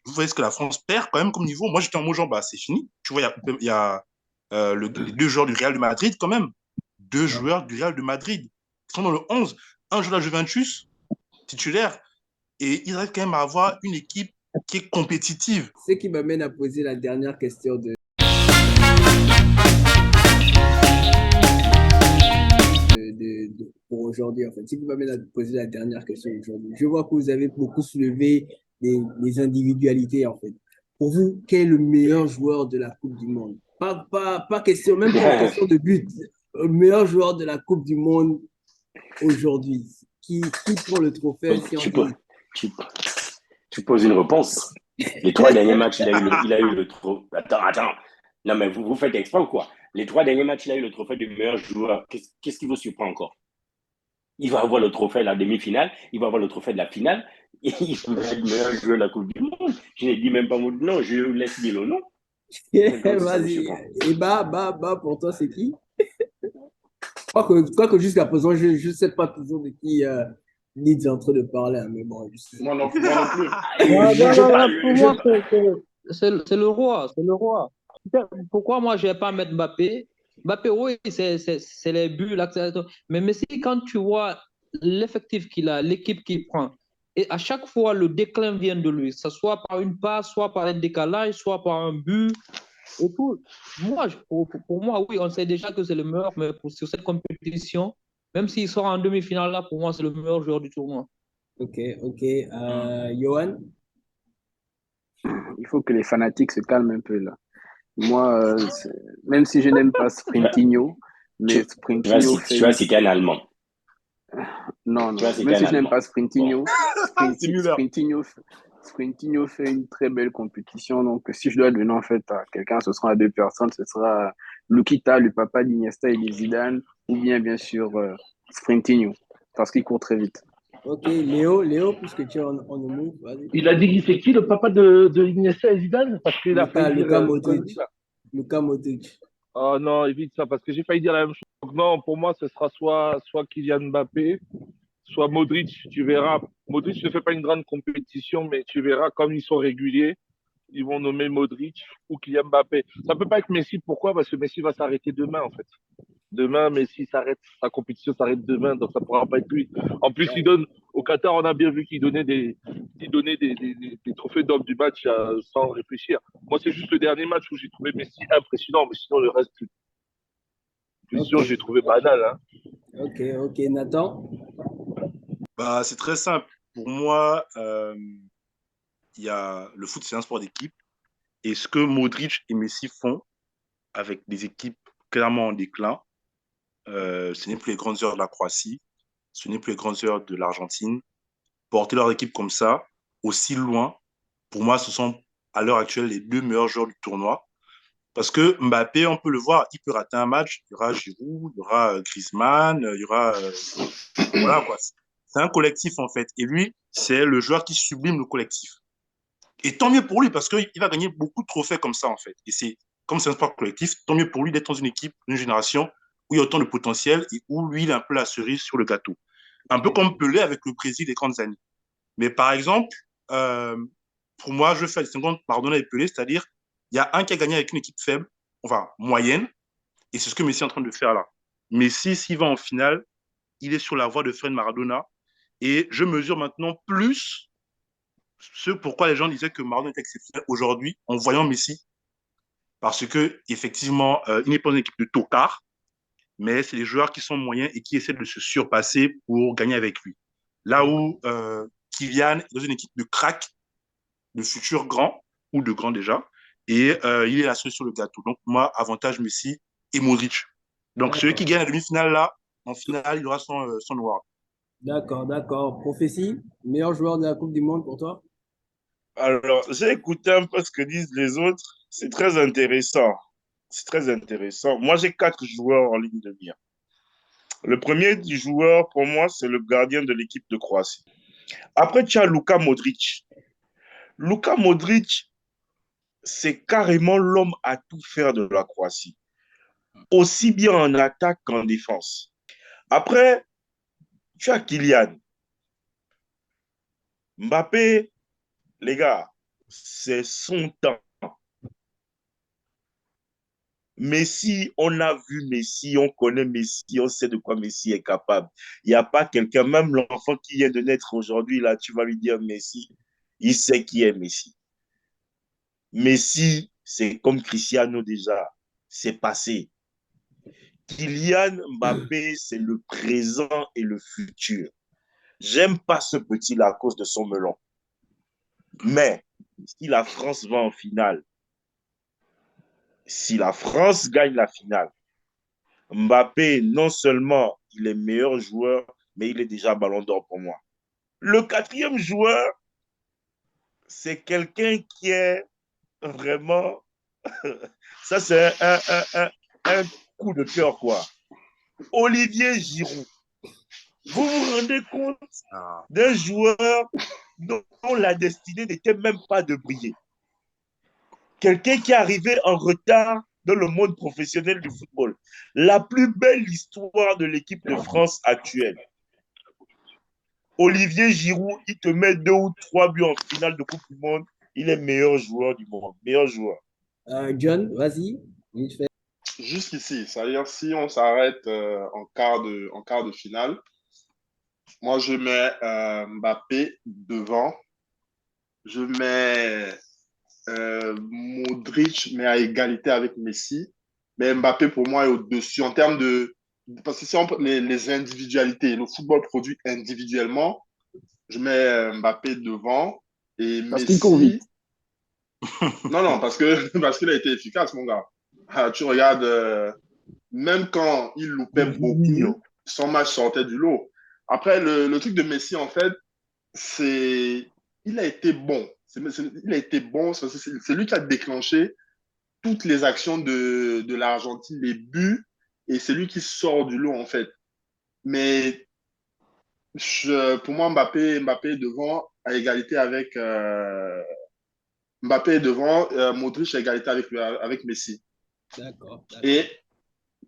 voyez ce que la France perd quand même comme niveau. Moi, j'étais en mot genre, bah, c'est fini. Tu vois, il y a les 2 joueurs du Real de Madrid quand même. 2 joueurs du Real de Madrid. Ils sont dans le 11. Un joueur de la Juventus, titulaire. Et ils arrivent quand même à avoir une équipe qui est compétitive. Ce qui m'amène à poser la dernière question pour aujourd'hui, en fait. Ce qui m'amène à poser la dernière question aujourd'hui. Je vois que vous avez beaucoup soulevé les individualités, en fait. Pour vous, quel est le meilleur joueur de la Coupe du Monde? Pas question, même pas en question de but. Le meilleur joueur de la Coupe du Monde aujourd'hui. Qui prend le trophée si on Tu, dit tu, tu poses une réponse. Les 3 derniers matchs, il a eu le trophée. Attends. Non, mais vous faites exprès ou quoi? Les 3 derniers matchs, il a eu le trophée du meilleur joueur. Qu'est-ce qui vous surprend encore? Il va avoir le trophée de la demi-finale, il va avoir le trophée de la finale, il va être meilleur joueur de la Coupe du Monde. Je n'ai dit même pas mon nom, je laisse dire le nom. Ça vous vas-y. surprend. Et pour toi, c'est qui? Quoique jusqu'à présent, je ne sais pas toujours de qui Leeds est en train de parler, hein, mais bon, je sais. Moi non plus. Non, non, Je non, non, parle. pour moi, c'est le roi. C'est le roi. Pourquoi moi, je ne vais pas mettre Mbappé? Mbappé, oui, c'est les buts, l'accélération. Mais Messi, quand tu vois l'effectif qu'il a, l'équipe qu'il prend, et à chaque fois, le déclin vient de lui, que ce soit par une passe, soit par un décalage, soit par un but, et tout. Moi, pour moi, oui, on sait déjà que c'est le meilleur, mais sur cette compétition, même s'il sort en demi-finale, là, pour moi, c'est le meilleur joueur du tournoi. Ok, ok. Johan? Il faut que les fanatiques se calment un peu là. Moi, même si je n'aime pas Sprintinho, mais Tu, tu vas, Sprintinho fait tu vas une... citer un Allemand. Non, Tu vas non, citer même un si je n'aime Allemand. pas Bon. Sprintinho, C'est Müller. Sprintinho fait une très belle compétition. Donc, si je dois donner en fait à quelqu'un, ce sera à 2 personnes. Ce sera Lukita, le papa d'Iniesta et de Zidane, ou bien sûr Sprintinho, parce qu'il court très vite. Ok, Léo, puisque tu es en move, vas-y. Il a dit c'est qui le papa de Iniesta et Zidane? Parce qu'il a failli dire Luka une connerie, Modric. là. Luka Modric. Oh non, évite ça, parce que j'ai failli dire la même chose. Donc non, pour moi, ce sera soit Kylian Mbappé, soit Modric. Tu verras. Modric ne fait pas une grande compétition, mais tu verras, comme ils sont réguliers, ils vont nommer Modric ou Kylian Mbappé. Ça peut pas être Messi. Pourquoi? Parce que Messi va s'arrêter demain, en fait. Demain, Messi s'arrête, sa compétition s'arrête demain, donc ça ne pourra pas être lui. En plus, il donne, au Qatar, on a bien vu qu'il donnait des trophées d'homme du match sans réfléchir. Moi, c'est juste le dernier match où j'ai trouvé Messi impressionnant, mais sinon, le reste, Ok, j'ai trouvé banal. Hein. ok. Nathan? Bah, c'est très simple. Pour moi, il y a le foot, c'est un sport d'équipe. Et ce que Modric et Messi font avec des équipes clairement en déclin, ce n'est plus les grandes heures de la Croatie, ce n'est plus les grandes heures de l'Argentine. Porter leur équipe comme ça, aussi loin, pour moi, ce sont à l'heure actuelle les deux meilleurs joueurs du tournoi. Parce que Mbappé, on peut le voir, il peut rater un match. Il y aura Giroud, il y aura Griezmann, il y aura. Voilà quoi. C'est un collectif en fait. Et lui, c'est le joueur qui sublime le collectif. Et tant mieux pour lui parce qu'il va gagner beaucoup de trophées comme ça en fait. Et c'est comme c'est un sport collectif, tant mieux pour lui d'être dans une équipe, une génération où il y a autant de potentiel et où lui, il a un peu la cerise sur le gâteau. Un peu comme Pelé avec le Brésil des grandes années. Mais par exemple, euh, pour moi, je fais la distinction entre Maradona et Pelé, c'est-à-dire il y a un qui a gagné avec une équipe faible, enfin moyenne, et c'est ce que Messi est en train de faire là. Messi, s'il va en finale, il est sur la voie de Fred Maradona, et je mesure maintenant plus ce pourquoi les gens disaient que Maradona était exceptionnel aujourd'hui en voyant Messi, parce que effectivement, il n'est pas une équipe de tocards, mais c'est des joueurs qui sont moyens et qui essaient de se surpasser pour gagner avec lui. Là où Kylian est dans une équipe de crack, de futurs grands, ou de grands déjà, et il est la seule sur le gâteau. Donc, moi, avantage Messi et Modric. Donc, celui qui gagne la demi-finale là, en finale, il aura son noir. D'accord, d'accord. Prophétie, meilleur joueur de la Coupe du Monde pour toi? Alors, j'ai écouté un peu ce que disent les autres. C'est très intéressant. C'est très intéressant. Moi, j'ai 4 joueurs en ligne de mire. Le premier joueur, pour moi, c'est le gardien de l'équipe de Croatie. Après, tu as Luka Modric. Luka Modric, c'est carrément l'homme à tout faire de la Croatie, aussi bien en attaque qu'en défense. Après, tu as Kylian. Mbappé, les gars, c'est son temps. Messi, on a vu Messi, on connaît Messi, on sait de quoi Messi est capable. Il n'y a pas quelqu'un, même l'enfant qui vient de naître aujourd'hui, là, tu vas lui dire Messi, il sait qui est Messi. Messi, c'est comme Cristiano déjà, c'est passé. Kylian Mbappé, c'est le présent et le futur. J'aime pas ce petit-là à cause de son melon. Mais si la France va en finale, si la France gagne la finale, Mbappé, non seulement il est meilleur joueur, mais il est déjà ballon d'or pour moi. Le quatrième joueur, c'est quelqu'un qui est vraiment... Ça, c'est un coup de cœur, quoi. Olivier Giroud. Vous vous rendez compte d'un joueur dont la destinée n'était même pas de briller. Quelqu'un qui est arrivé en retard dans le monde professionnel du football. La plus belle histoire de l'équipe de France actuelle. Olivier Giroud, il te met 2 ou 3 buts en finale de Coupe du Monde. Il est meilleur joueur du monde. Meilleur joueur. John, vas-y. Vite fait. Jusqu'ici, c'est-à-dire si on s'arrête en quart de finale, moi je mets Mbappé devant, je mets Modric, mais à égalité avec Messi, mais Mbappé pour moi est au-dessus en termes de... Parce que si on prend les individualités, le football produit individuellement, je mets Mbappé devant et Parce qu'il court Messi... vite. Non, non, parce qu'il a été efficace, mon gars. Ah, tu regardes, même quand il loupait beaucoup, son match sortait du lot. Après, le truc de Messi, en fait, c'est... Il a été bon. Il a été bon. C'est lui qui a déclenché toutes les actions de l'Argentine, les buts, et c'est lui qui sort du lot, en fait. Mais pour moi, Mbappé est devant à égalité avec... Mbappé est devant, Modric à égalité avec Messi. D'accord, d'accord. Et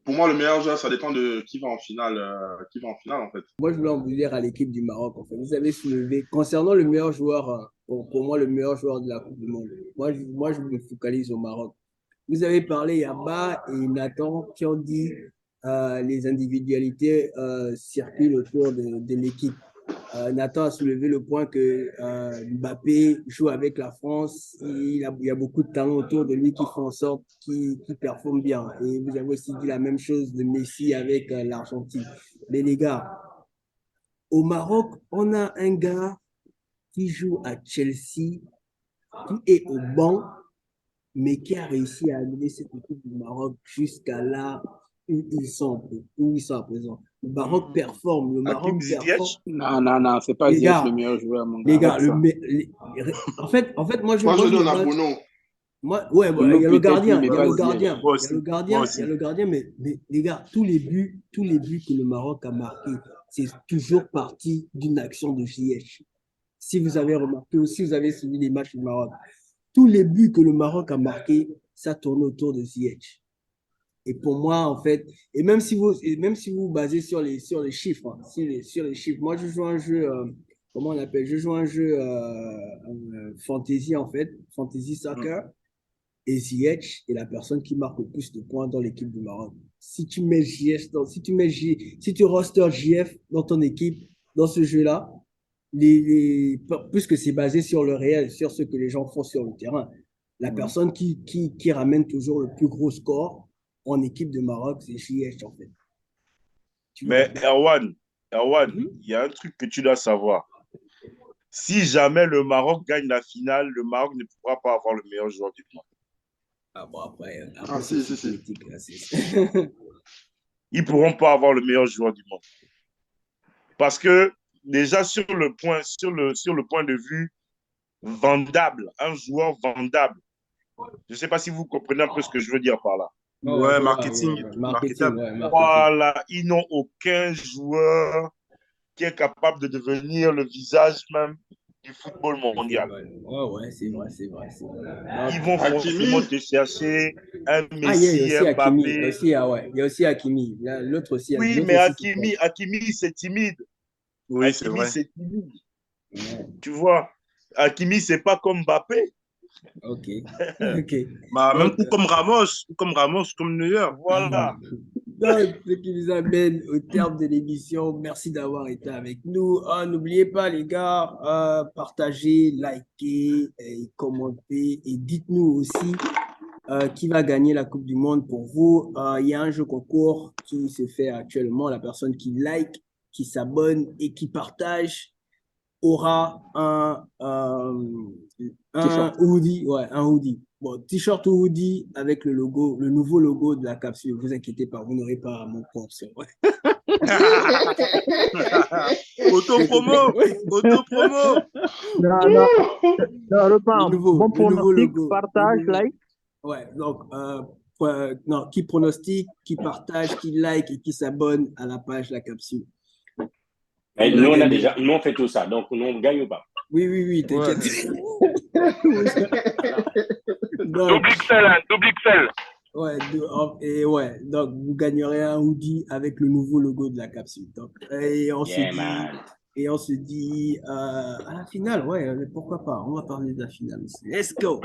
pour moi, le meilleur joueur, ça dépend de qui va en finale, en fait. Moi, je voulais en venir à l'équipe du Maroc. En fait. Vous avez soulevé, concernant le meilleur joueur, pour moi, le meilleur joueur de la Coupe du Monde. Je me focalise au Maroc. Vous avez parlé, Yaba et Nathan, qui ont dit les individualités circulent autour de l'équipe. Nathan a soulevé le point que Mbappé joue avec la France. Il y a beaucoup de talents autour de lui qui font en sorte qu'il performe bien. Et vous avez aussi dit la même chose de Messi avec l'Argentine. Mais les gars, au Maroc, on a un gars qui joue à Chelsea, qui est au banc mais qui a réussi à amener cette équipe du Maroc jusqu'à là où ils sont à présent. Le Maroc performe, le Hakim Maroc performe. Ziyech? Non, c'est pas Les Ziyech le gars, meilleur joueur, mon les gars. gars, Arrête ça. moi, Moi, je je me donne à base. Bono. Ouais, Bono il y a le peut-être, oui, gardien, mais il y a pas le Ziyech. gardien, Moi il y a aussi. le Moi gardien, il aussi. y a le gardien, mais les gars, tous les buts que le Maroc a marqués, c'est toujours parti d'une action de Ziyech. Si vous avez remarqué ou si vous avez suivi les matchs du Maroc, tous les buts que le Maroc a marqués, ça tourne autour de Ziyech. Et pour moi, en fait, même si vous vous basez sur les chiffres, hein, sur les chiffres, moi, je joue un jeu, comment on appelle? Je joue un jeu fantasy, en fait, fantasy soccer, et Ziyech est la personne qui marque le plus de points dans l'équipe du Maroc. Si tu mets si tu roster JF dans ton équipe, dans ce jeu-là, puisque c'est basé sur le réel, sur ce que les gens font sur le terrain, la personne qui ramène toujours le plus gros score en équipe de Maroc, c'est Ziyech, en fait. Tu vois? Mais Erwan, Mhm. il y a un truc que tu dois savoir. Si jamais le Maroc gagne la finale, le Maroc ne pourra pas avoir le meilleur joueur du monde. Ah bon, après Ah, c'est si. politique, là, Ils ne pourront pas avoir le meilleur joueur du monde. Parce que déjà sur le point de vue vendable, un joueur vendable. Je ne sais pas si vous comprenez un peu ce que je veux dire par là. Ouais, Ouais, je vois, marketing, marketing, marketable. ouais, marketing. Voilà, ils n'ont aucun joueur qui est capable de devenir le visage même du football Le mondial. football. Ouais, c'est vrai, c'est vrai, c'est vrai. Ils Donc, vont forcément Hakimi? te chercher un ah, il y a Messi, aussi un Hakimi. Mbappé. Aussi, ah ouais, il y a aussi Hakimi. L'autre aussi, Oui, l'autre mais aussi, c'est fort. Hakimi, c'est timide. Oui, c'est Hakimi, vrai. c'est timide. Ouais, Tu vois, Hakimi, c'est pas comme Mbappé. ok. Ok. Bah, même Donc, Comme Ramos, comme Neuer. Voilà. donc, ce qui nous amène au terme de l'émission. Merci d'avoir été avec nous. Ah, n'oubliez pas, les gars, partagez, likez, et commentez et dites-nous aussi qui va gagner la Coupe du Monde pour vous. Il y a un jeu concours qui se fait actuellement. La personne qui like, qui s'abonne et qui partage aura un T-shirt. hoodie. Ouais, un hoodie. Bon, t-shirt ou hoodie avec le logo, le nouveau logo de la capsule. Ne vous inquiétez pas, vous n'aurez pas mon compte. Ouais. Auto-promo! Auto-promo! Non, non, non, bon Le nouveau pronostic, logo. partage, like. Ouais, donc, non, qui pronostique, qui partage, qui like et qui s'abonne à la page La Capsule. Et Il va nous, gagner. nous, on fait tout ça. Donc, nous, on ne gagne pas. Oui, Ouais. t'inquiète. Donc, Double XL, hein, double XL. ouais, donc vous gagnerez un hoodie avec le nouveau logo de la capsule. Donc, Yeah, man. et on se dit à la finale, ouais, mais pourquoi pas? On va parler de la finale aussi. Let's go!